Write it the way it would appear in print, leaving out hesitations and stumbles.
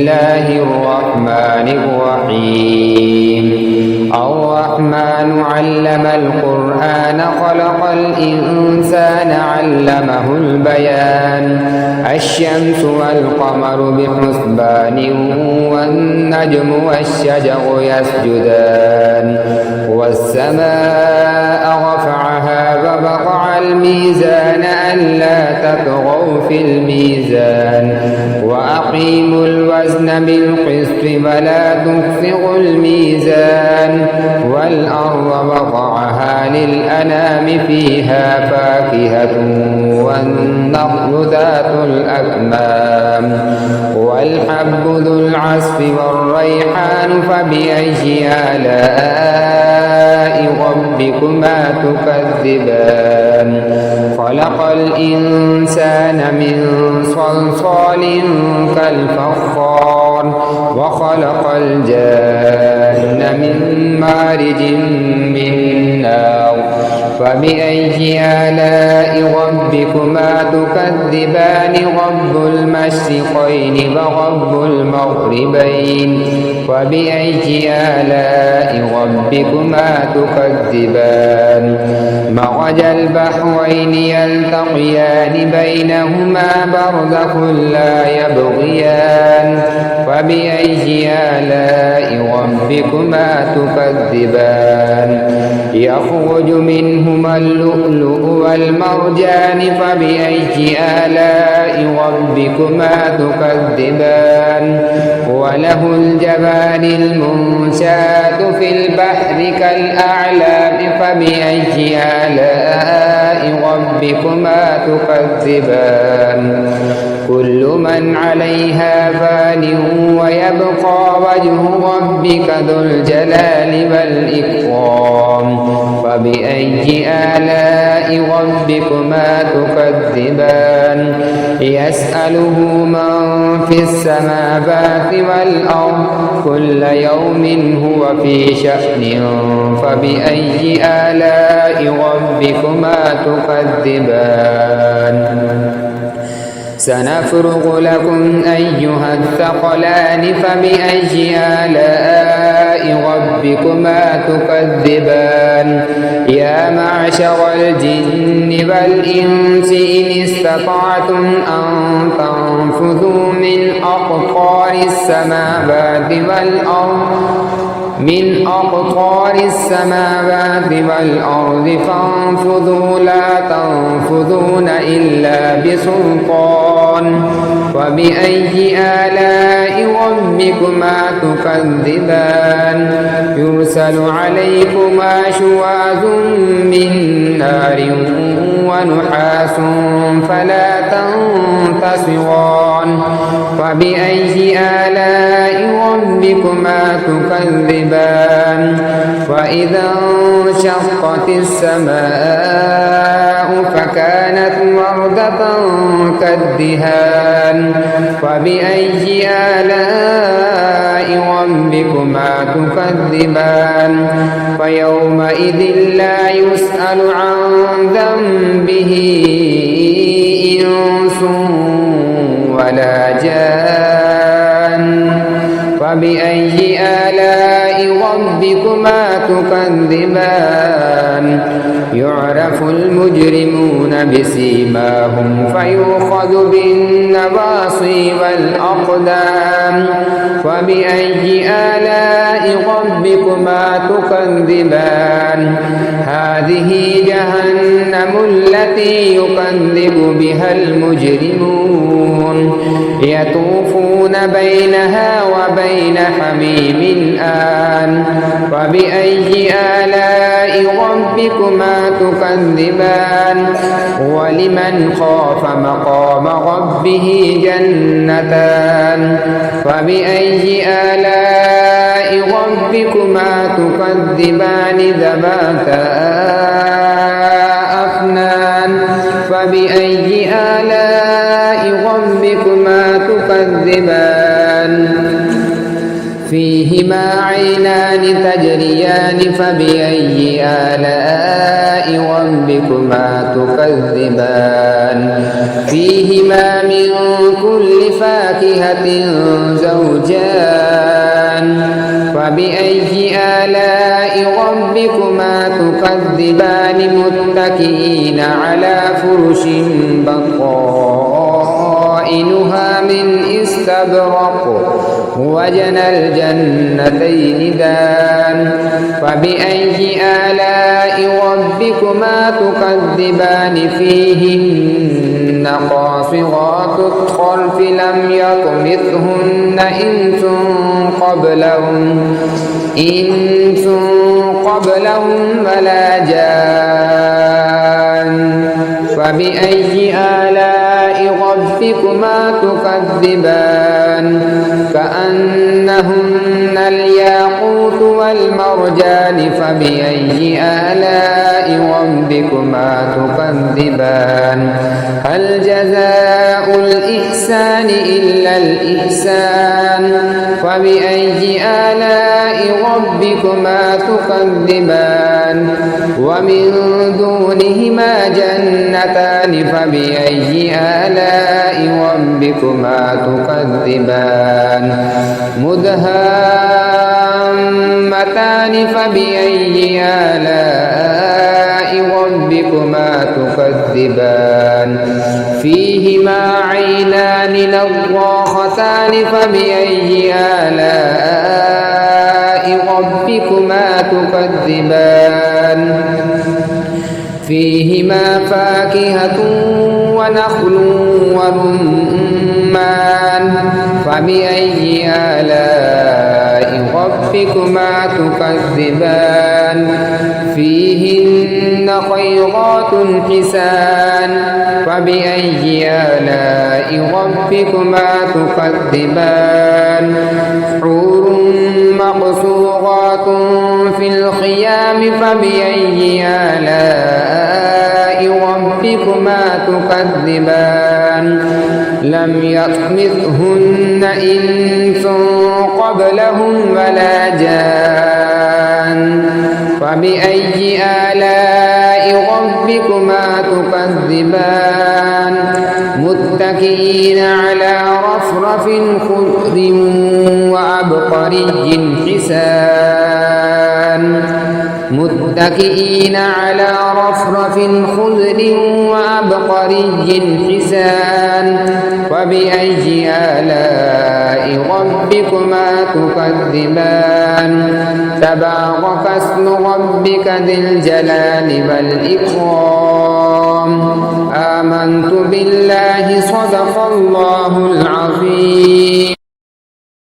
الله الرحمن الرحيم الرحمن علم القرآن خلق الإنسان علمه البيان الشمس والقمر بحسبان والنجم والشجر يسجدان والسماء رفعها ووضع الميزان ألا تطغوا في الميزان وأقيموا الوزن بالقسط ولا تخسروا الميزان والأرض وضعها للأنام فيها فاكهة والنخل ذات الأكمام والحب ذو العصف والريحان فبأي آلاء ربكما تكذبان خلق الإنسان من صلصال كالفخار وخلق الجان من مارج من نار فبأي آلاء ربكما تكذبان رب المشرقين ورب المغربين فبأي آلاء ربكما تكذبان مرج البحرين يلتقيان بينهما برزخ لا يبغيان فبأي آلاء ربكما تكذبان يخرج منهما اللؤلؤ والمرجان فبأي آلاء ربكما تكذبان وله الجبال المنشآت في البحر كالأعلام فبأي آلاء ربكما تكذبان كل من عليها فان ويبقى وجه ربك ذو الجلال والإكرام فبأي آلاء ربكما تكذبان يسأله من في السماوات والأرض كل يوم هو في شأن فبأي آلاء ربكما تكذبان سنفرغ لكم أيها الثقلان فبأي آلاء ربكما تكذبان يا معشر الجن والإنس إن استطعتم أن تنفذوا من أقطار السماوات والأرض فانفذوا لا تنفذون إلا بسلطان فبأي آلاء ربكما تكذبان يرسل عليكما شواظ من نار ونحاس فلا تنتصران فبأي آلاء ربكما تكذبان وإذا انشقت السماء فكانت وردة كالدهان فبأي آلاء ربكما تكذبان فيومئذ لا يسأل عن ذنبه إنس ولا جان فبأي آلاء ربكما تكذبان يعرف المجرمون بسيماهم فيؤخذ بالنواصي والأقدام فبأي آلاء ربكما تكذبان هذه جهنم التي يكذب بها المجرمون يطوفون بينها وبين حميم آن فبأي آلاء ربكما تكذبان ولمن خاف مقام ربه جنتان فبأي آلاء ربكما تكذبان ذواتا أفنان فبأي آلاء ربكما تكذبان فيهما عينان تجريان فبأي آلاء ربكما تكذبان فيهما من كل فاكهة زوجان فبأي آلاء ربكما تكذبان متكئين على فرش بطائنها من استبرق وجنى الجنتين دان فبأي آلاء ربكما تكذبان فيهن قاصرات الطرف لم يطمثهن إنس قبلهم ولا جان فبأي آلاء ربكما تكذبان كأنهن الياقوت والمرجان فبأي آلاء ربكما تكذبان هل جزاء الإحسان إلا الإحسان فبأي آلاء ربكما تكذبان ومن دونهما جنتان فبأي آلاء ربكما تكذبان مدهامتان فبأي آلاء ربكما تكذبان فيهما عينان نضاختان فبأي آلاء ربكما تكذبان فيهما فاكهة ونخل ورمان فبأي آلاء ربكما تكذبان فيهن خيرات حسان فبأي آلاء ربكما تكذبان حور مقصورات في الخيام فبأي آلاء ربكما تكذبان لم يطمثهن إنس قبلهم ولا جان فبأي آلاء ربكما تكذبان متكئين على رفرف خضر وعبقري حسان متكئين على رفرف خضر وعبقري حسان فبأي آلاء ربكما تكذبان تبارك اسم ربك ذي الجلال والإكرام آمنت بالله صدق الله العظيم